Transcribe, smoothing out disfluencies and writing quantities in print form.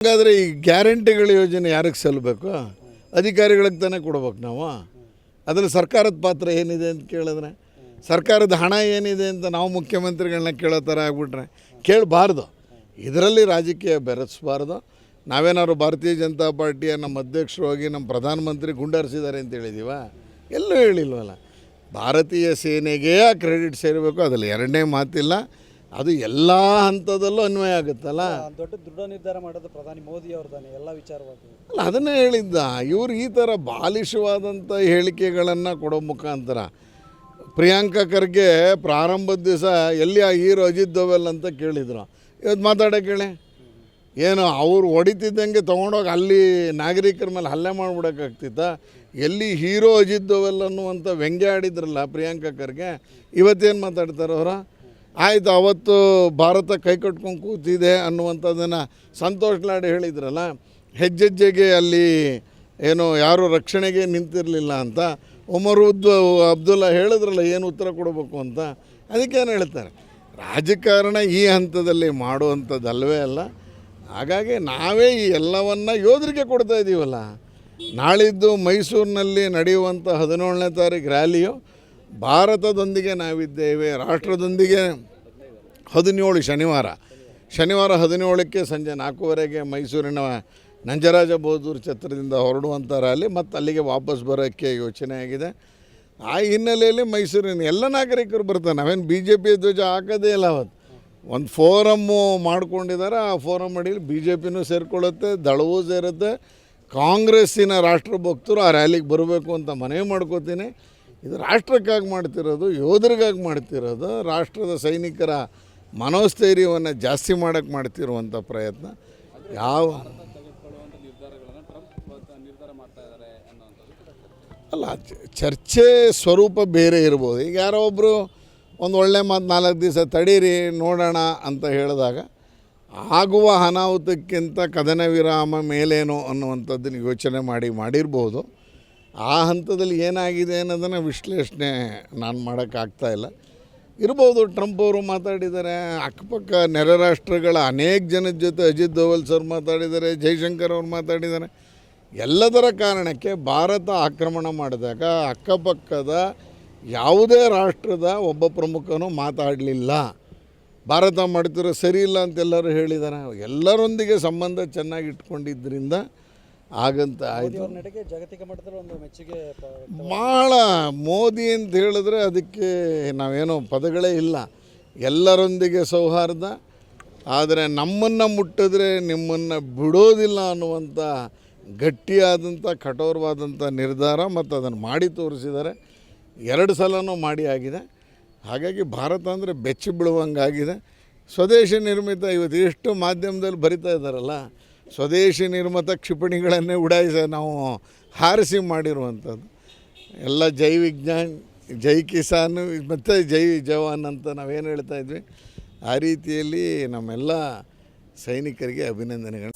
ಹಾಗಾದರೆ ಈ ಗ್ಯಾರಂಟಿಗಳ ಯೋಜನೆ ಯಾರಿಗೆ ಸಲ್ಲಬೇಕು? ಅಧಿಕಾರಿಗಳಿಗೆ ತಾನೇ ಕೊಡ್ಬೇಕು ನಾವು. ಅದರಲ್ಲಿ ಸರ್ಕಾರದ ಪಾತ್ರ ಏನಿದೆ ಅಂತ ಕೇಳಿದ್ರೆ, ಸರ್ಕಾರದ ಹಣ ಏನಿದೆ ಅಂತ ನಾವು ಮುಖ್ಯಮಂತ್ರಿಗಳನ್ನ ಕೇಳೋ ಥರ ಆಗ್ಬಿಟ್ರೆ ಕೇಳಬಾರ್ದು. ಇದರಲ್ಲಿ ರಾಜಕೀಯ ಬೆರೆಸಬಾರ್ದು. ನಾವೇನಾದ್ರು ಭಾರತೀಯ ಜನತಾ ಪಾರ್ಟಿಯ ನಮ್ಮ ಅಧ್ಯಕ್ಷರು ಹೋಗಿ ನಮ್ಮ ಪ್ರಧಾನಮಂತ್ರಿ ಗುಂಡರಿಸಿದ್ದಾರೆ ಅಂತ ಹೇಳಿದ್ದೀವ? ಎಲ್ಲೂ ಹೇಳಿಲ್ವಲ್ಲ. ಭಾರತೀಯ ಸೇನೆಗೆ ಕ್ರೆಡಿಟ್ ಸೇರಬೇಕು, ಅದರಲ್ಲಿ ಎರಡನೇ ಮಾತಿಲ್ಲ. ಅದು ಎಲ್ಲ ಹಂತದಲ್ಲೂ ಅನ್ವಯ ಆಗುತ್ತಲ್ಲ. ದೊಡ್ಡ ದೃಢ ನಿರ್ಧಾರ ಮಾಡೋದು ಪ್ರಧಾನಿ ಮೋದಿ ಅವ್ರದ್ದಾನೆ ಎಲ್ಲ ವಿಚಾರವಾಗಿ. ಅಲ್ಲ, ಅದನ್ನೇ ಹೇಳಿದ್ದ. ಇವರು ಈ ಥರ ಬಾಲಿಶವಾದಂಥ ಹೇಳಿಕೆಗಳನ್ನು ಕೊಡೋ ಮುಖಾಂತರ ಪ್ರಿಯಾಂಕಾ ಖರ್ಗೆ ಪ್ರಾರಂಭದ ದಿವಸ ಎಲ್ಲಿ ಆ ಹೀರೋ ಅಜಿತ್ ದೋವಲ್ ಅಂತ ಕೇಳಿದ್ರು. ಇವತ್ತು ಮಾತಾಡೋಕೆ ಹೇಳಿ, ಏನು ಅವ್ರು ಹೊಡಿತಿದ್ದಂಗೆ ತೊಗೊಂಡೋಗಿ ಅಲ್ಲಿ ನಾಗರಿಕರ ಮೇಲೆ ಹಲ್ಲೆ ಮಾಡಿಬಿಡೋಕ್ಕಾಗ್ತಿತ್ತ? ಎಲ್ಲಿ ಹೀರೋ ಅಜಿತ್ ದೋವಲ್ ಅನ್ನುವಂಥ ವ್ಯಂಗ್ಯ ಆಡಿದ್ರಲ್ಲ ಪ್ರಿಯಾಂಕಾ ಖರ್ಗೆ, ಇವತ್ತೇನು ಮಾತಾಡ್ತಾರೆ ಅವರು? ಆಯಿತು, ಅವತ್ತು ಭಾರತ ಕೈ ಕಟ್ಕೊಂಡು ಕೂತಿದೆ ಅನ್ನುವಂಥದ್ದನ್ನು ಸಂತೋಷ್ ಲಾಡ್ ಹೇಳಿದ್ರಲ್ಲ, ಹೆಜ್ಜೆಜ್ಜೆಗೆ ಅಲ್ಲಿ ಏನು ಯಾರು ರಕ್ಷಣೆಗೆ ನಿಂತಿರಲಿಲ್ಲ ಅಂತ ಅಬ್ದುಲ್ಲಾ ಹೇಳಿದ್ರಲ್ಲ ಏನು ಉತ್ತರ ಕೊಡಬೇಕು ಅಂತ. ಅದಕ್ಕೇನು ಹೇಳ್ತಾರೆ, ರಾಜಕಾರಣ ಈ ಹಂತದಲ್ಲಿ ಮಾಡುವಂಥದ್ದಲ್ವೇ ಅಲ್ಲ. ಹಾಗಾಗಿ ನಾವೇ ಈ ಎಲ್ಲವನ್ನು ಯೋಧರಿಗೆ ಕೊಡ್ತಾ ಇದ್ದೀವಲ್ಲ. ನಾಳಿದ್ದು ಮೈಸೂರಿನಲ್ಲಿ ನಡೆಯುವಂಥ 17ನೇ ತಾರೀಕು ರ್ಯಾಲಿಯು ಭಾರತದೊಂದಿಗೆ ನಾವಿದ್ದೇವೆ, ರಾಷ್ಟ್ರದೊಂದಿಗೆ. 17 ಶನಿವಾರ 17ಕ್ಕೆ ಸಂಜೆ 4:15 ಮೈಸೂರಿನ ನಂಜರಾಜ ಬಹದ್ದೂರ್ ಛತ್ರದಿಂದ ಹೊರಡುವಂಥ ರ್ಯಾಲಿ, ಮತ್ತು ಅಲ್ಲಿಗೆ ವಾಪಸ್ ಬರೋಕ್ಕೆ ಯೋಚನೆ ಆಗಿದೆ. ಆ ಹಿನ್ನೆಲೆಯಲ್ಲಿ ಮೈಸೂರಿನ ಎಲ್ಲ ನಾಗರಿಕರು ಬರ್ತಾರೆ. ನಾವೇನು BJP ಧ್ವಜ ಹಾಕೋದೇ ಇಲ್ಲ. ಅವತ್ತು ಒಂದು ಫೋರಮ್ಮು ಮಾಡ್ಕೊಂಡಿದ್ದಾರೆ. ಆ ಫೋರಮ್ ಅಡಿಯಲ್ಲಿ BJPನೂ ಸೇರಿಕೊಳ್ಳುತ್ತೆ, ದಳವೂ ಸೇರುತ್ತೆ. ಕಾಂಗ್ರೆಸ್ಸಿನ ರಾಷ್ಟ್ರಭಕ್ತರು ಆ ರ್ಯಾಲಿಗೆ ಬರಬೇಕು ಅಂತ ಮನವಿ ಮಾಡ್ಕೋತೀನಿ. ಇದು ರಾಷ್ಟ್ರಕ್ಕಾಗಿ ಮಾಡ್ತಿರೋದು, ಯೋಧರಿಗಾಗಿ ಮಾಡ್ತಿರೋದು, ರಾಷ್ಟ್ರದ ಸೈನಿಕರ ಮನೋಸ್ಥೈರ್ಯವನ್ನು ಜಾಸ್ತಿ ಮಾಡೋಕ್ಕೆ ಮಾಡ್ತಿರುವಂಥ ಪ್ರಯತ್ನ. ಯಾವ ಅಲ್ಲ, ಚರ್ಚೆ ಸ್ವರೂಪ ಬೇರೆ ಇರ್ಬೋದು. ಈಗ ಯಾರೋ ಒಬ್ಬರು ಒಂದು ಒಳ್ಳೆ ಮಾತು 4 ದಿವಸ ತಡೀರಿ ನೋಡೋಣ ಅಂತ ಹೇಳಿದಾಗ ಆಗುವ ಅನಾಹುತಕ್ಕಿಂತ ಕದನ ವಿರಾಮ ಮೇಲೇನೋ ಅನ್ನುವಂಥದ್ದನ್ನು ಯೋಚನೆ ಮಾಡಿರ್ಬೋದು. ಆ ಹಂತದಲ್ಲಿ ಏನಾಗಿದೆ ಅನ್ನೋದನ್ನು ವಿಶ್ಲೇಷಣೆ ನಾನು ಮಾಡೋಕ್ಕಾಗ್ತಾಯಿಲ್ಲ. ಇರ್ಬೋದು, ಟ್ರಂಪ್ ಅವರು ಮಾತಾಡಿದ್ದಾರೆ, ಅಕ್ಕಪಕ್ಕ ನೆರೆ ರಾಷ್ಟ್ರಗಳ ಅನೇಕ ಜನದ ಜೊತೆ ಅಜಿತ್ ದೋವಲ್ ಸರ್ ಮಾತಾಡಿದ್ದಾರೆ, ಜೈಶಂಕರ್ ಅವರು ಮಾತಾಡಿದ್ದಾರೆ. ಎಲ್ಲದರ ಕಾರಣಕ್ಕೆ ಭಾರತ ಆಕ್ರಮಣ ಮಾಡಿದಾಗ ಅಕ್ಕಪಕ್ಕದ ಯಾವುದೇ ರಾಷ್ಟ್ರದ ಒಬ್ಬ ಪ್ರಮುಖನೂ ಮಾತಾಡಲಿಲ್ಲ. ಭಾರತ ಮಾಡ್ತಿರೋ ಸರಿ ಇಲ್ಲ ಅಂತೆಲ್ಲರೂ ಹೇಳಿದ್ದಾರೆ. ಎಲ್ಲರೊಂದಿಗೆ ಸಂಬಂಧ ಚೆನ್ನಾಗಿ ಇಟ್ಕೊಂಡಿದ್ದರಿಂದ ಆಗಂತ ಆಯಿತು. ಜಾಗತಿಕ ಮಟ್ಟದಲ್ಲಿ ಒಂದು ಮೆಚ್ಚುಗೆ ಭಾಳ. ಮೋದಿ ಅಂತ ಹೇಳಿದ್ರೆ ಅದಕ್ಕೆ ನಾವೇನೋ ಪದಗಳೇ ಇಲ್ಲ. ಎಲ್ಲರೊಂದಿಗೆ ಸೌಹಾರ್ದ, ಆದರೆ ನಮ್ಮನ್ನು ಮುಟ್ಟಿದ್ರೆ ನಿಮ್ಮನ್ನು ಬಿಡೋದಿಲ್ಲ ಅನ್ನುವಂಥ ಗಟ್ಟಿಯಾದಂಥ ಕಠೋರವಾದಂಥ ನಿರ್ಧಾರ, ಮತ್ತು ಅದನ್ನು ಮಾಡಿ ತೋರಿಸಿದ್ದಾರೆ. 2 ಸಲನೂ ಮಾಡಿ ಆಗಿದೆ. ಹಾಗಾಗಿ ಭಾರತ ಅಂದರೆ ಬೆಚ್ಚಿ ಬೀಳುವಂಗಾಗಿದೆ. ಸ್ವದೇಶಿ ನಿರ್ಮಿತ ಇವತ್ತು ಎಷ್ಟು ಮಾಧ್ಯಮದಲ್ಲಿ ಬರಿತಾ ಇದ್ದಾರಲ್ಲ, ಸ್ವದೇಶಿ ನಿರ್ಮಿತ ಕ್ಷಿಪಣಿಗಳನ್ನೇ ನಾವು ಹಾರಿಸಿ ಮಾಡಿರುವಂಥದ್ದು. ಎಲ್ಲ ಜೈ ವಿಜ್ಞಾನ್, ಜೈ ಕಿಸಾನ್ ಮತ್ತು ಜೈ ಜವಾನ್ ಅಂತ ನಾವೇನು ಹೇಳ್ತಾಯಿದ್ವಿ, ಆ ರೀತಿಯಲ್ಲಿ ನಮ್ಮೆಲ್ಲ ಸೈನಿಕರಿಗೆ ಅಭಿನಂದನೆಗಳು.